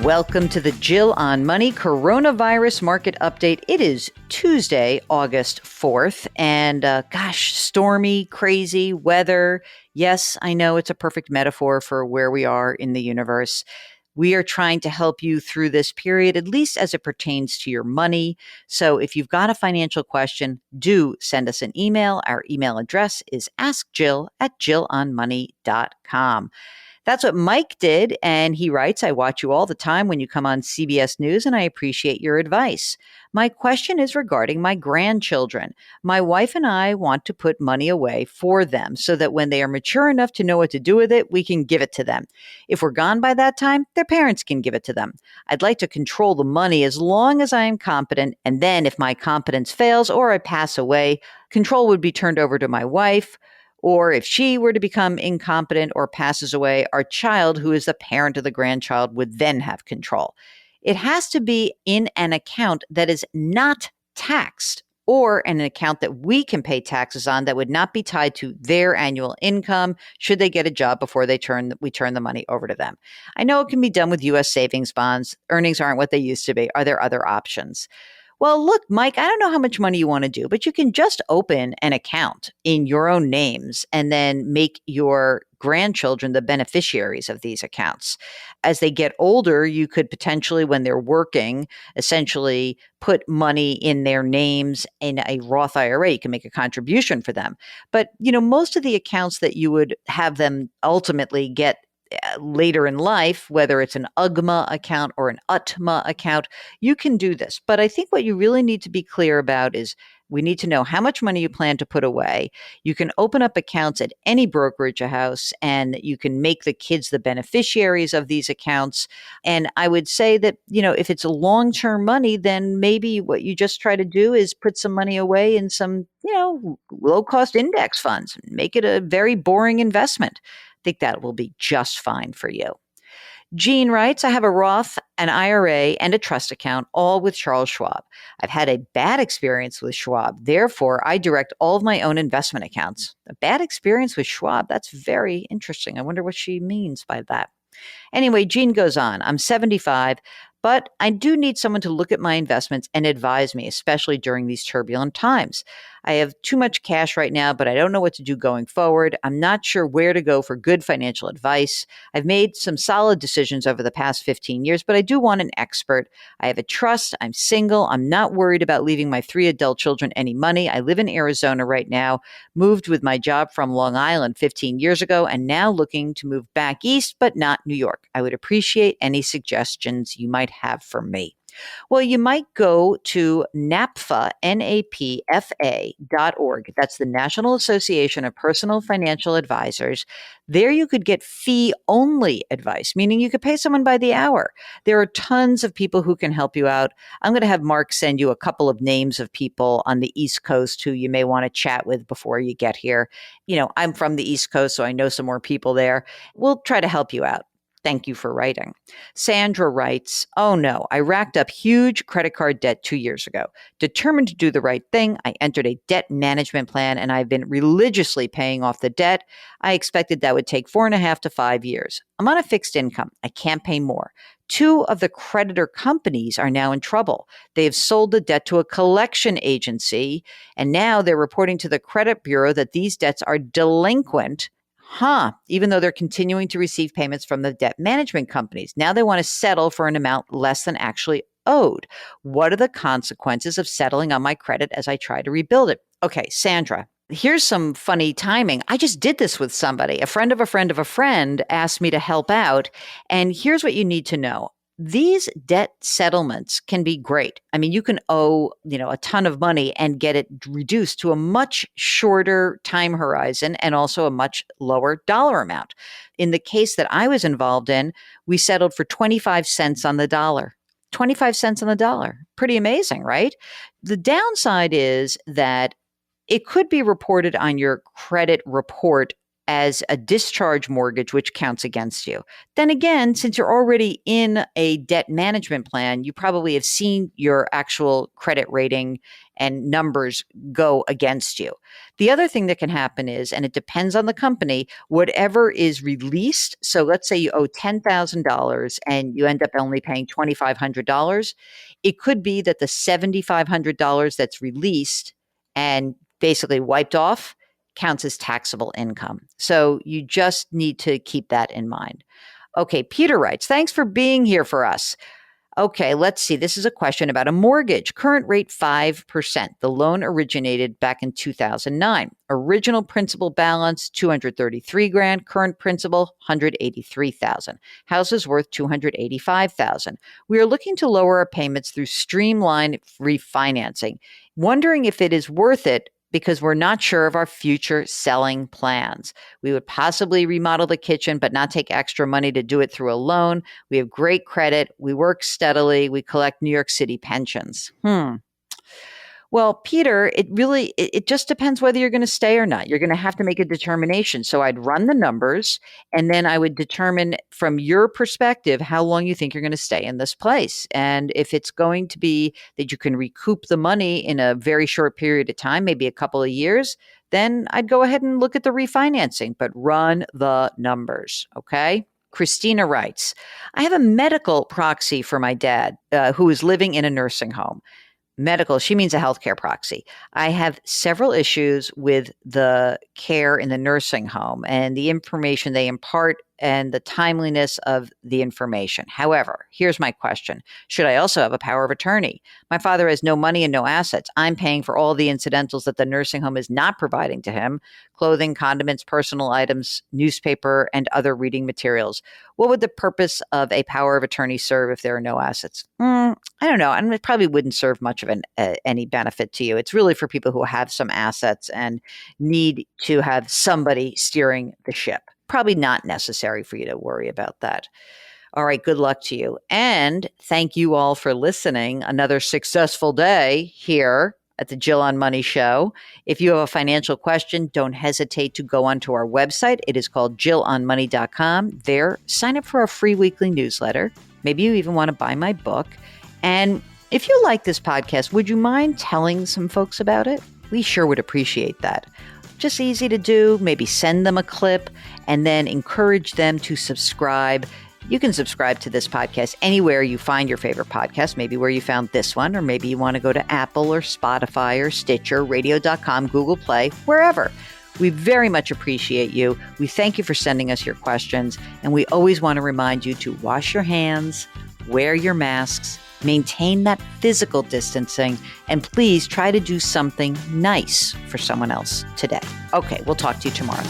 Welcome to the Jill on Money Coronavirus Market Update. It is Tuesday, August 4th, and stormy, crazy weather. Yes, I know it's a perfect metaphor for where we are in the universe. We are trying to help you through this period, at least as it pertains to your money. So if you've got a financial question, do send us an email. Our email address is askjill@jillonmoney.com. That's what Mike did, and he writes, I watch you all the time when you come on CBS News, and I appreciate your advice. My question is regarding my grandchildren. My wife and I want to put money away for them so that when they are mature enough to know what to do with it, we can give it to them. If we're gone by that time, their parents can give it to them. I'd like to control the money as long as I am competent, and then if my competence fails or I pass away, control would be turned over to my wife. Or if she were to become incompetent or passes away, our child, who is the parent of the grandchild, would then have control. It has to be in an account that is not taxed or in an account that we can pay taxes on that would not be tied to their annual income should they get a job before we turn the money over to them. I know it can be done with U.S. savings bonds. Earnings aren't what they used to be. Are there other options? Well, look, Mike, I don't know how much money you want to do, but you can just open an account in your own names and then make your grandchildren the beneficiaries of these accounts. As they get older, you could potentially, when they're working, essentially put money in their names in a Roth IRA. You can make a contribution for them. But, most of the accounts that you would have them ultimately get later in life, whether it's an UGMA account or an UTMA account, you can do this. But I think what you really need to be clear about is we need to know how much money you plan to put away. You can open up accounts at any brokerage house and you can make the kids the beneficiaries of these accounts. And I would say that, if it's a long-term money, then maybe what you just try to do is put some money away in some, low-cost index funds, make it a very boring investment. I think that will be just fine for you. Jean writes, I have a Roth, an IRA, and a trust account, all with Charles Schwab. I've had a bad experience with Schwab. Therefore, I direct all of my own investment accounts. A bad experience with Schwab? That's very interesting. I wonder what she means by that. Anyway, Jean goes on. I'm 75, but I do need someone to look at my investments and advise me, especially during these turbulent times. I have too much cash right now, but I don't know what to do going forward. I'm not sure where to go for good financial advice. I've made some solid decisions over the past 15 years, but I do want an expert. I have a trust. I'm single. I'm not worried about leaving my 3 adult children any money. I live in Arizona right now, moved with my job from Long Island 15 years ago, and now looking to move back east, but not New York. I would appreciate any suggestions you might have for me. Well, you might go to NAPFA, NAPFA.org. That's the National Association of Personal Financial Advisors. There you could get fee-only advice, meaning you could pay someone by the hour. There are tons of people who can help you out. I'm going to have Mark send you a couple of names of people on the East Coast who you may want to chat with before you get here. I'm from the East Coast, so I know some more people there. We'll try to help you out. Thank you for writing. Sandra writes, oh no, I racked up huge credit card debt 2 years ago. Determined to do the right thing, I entered a debt management plan and I've been religiously paying off the debt. I expected that would take 4.5 to 5 years. I'm on a fixed income. I can't pay more. 2 of the creditor companies are now in trouble. They have sold the debt to a collection agency, and now they're reporting to the credit bureau that these debts are delinquent. Even though they're continuing to receive payments from the debt management companies. Now they want to settle for an amount less than actually owed. What are the consequences of settling on my credit as I try to rebuild it? Okay, Sandra, here's some funny timing. I just did this with somebody. A friend of a friend of a friend asked me to help out. And here's what you need to know. These debt settlements can be great. I mean, you can owe, a ton of money and get it reduced to a much shorter time horizon and also a much lower dollar amount. In the case that I was involved in, we settled for 25 cents on the dollar. 25 cents on the dollar. Pretty amazing, right? The downside is that it could be reported on your credit report as a discharge mortgage, which counts against you. Then again, since you're already in a debt management plan, you probably have seen your actual credit rating and numbers go against you. The other thing that can happen is, and it depends on the company, whatever is released. So let's say you owe $10,000 and you end up only paying $2,500. It could be that the $7,500 that's released and basically wiped off counts as taxable income. So you just need to keep that in mind. Okay, Peter writes, thanks for being here for us. Okay, let's see. This is a question about a mortgage. Current rate 5%. The loan originated back in 2009. Original principal balance 233 grand. Current principal 183,000. House is worth 285,000. We are looking to lower our payments through streamlined refinancing. Wondering if it is worth it because we're not sure of our future selling plans. We would possibly remodel the kitchen, but not take extra money to do it through a loan. We have great credit. We work steadily. We collect New York City pensions. Well, Peter, it just depends whether you're going to stay or not. You're going to have to make a determination. So I'd run the numbers, and then I would determine from your perspective how long you think you're going to stay in this place. And if it's going to be that you can recoup the money in a very short period of time, maybe a couple of years, then I'd go ahead and look at the refinancing, but run the numbers. Okay. Christina writes, I have a medical proxy for my dad who is living in a nursing home. Medical, she means a healthcare proxy. I have several issues with the care in the nursing home and the information they impart and the timeliness of the information. However, here's my question. Should I also have a power of attorney? My father has no money and no assets. I'm paying for all the incidentals that the nursing home is not providing to him: clothing, condiments, personal items, newspaper, and other reading materials. What would the purpose of a power of attorney serve if there are no assets? I don't know. And it probably wouldn't serve much of any benefit to you. It's really for people who have some assets and need to have somebody steering the ship. Probably not necessary for you to worry about that. All right, good luck to you. And thank you all for listening. Another successful day here at the Jill on Money Show. If you have a financial question, don't hesitate to go onto our website. It is called jillonmoney.com. There, sign up for our free weekly newsletter. Maybe you even want to buy my book. And if you like this podcast, would you mind telling some folks about it? We sure would appreciate that. Just easy to do. Maybe send them a clip and then encourage them to subscribe. You can subscribe to this podcast anywhere you find your favorite podcast, maybe where you found this one, or maybe you want to go to Apple or Spotify or Stitcher, radio.com, Google Play, wherever. We very much appreciate you. We thank you for sending us your questions. And we always want to remind you to wash your hands, wear your masks, maintain that physical distancing, and please try to do something nice for someone else today. Okay, we'll talk to you tomorrow.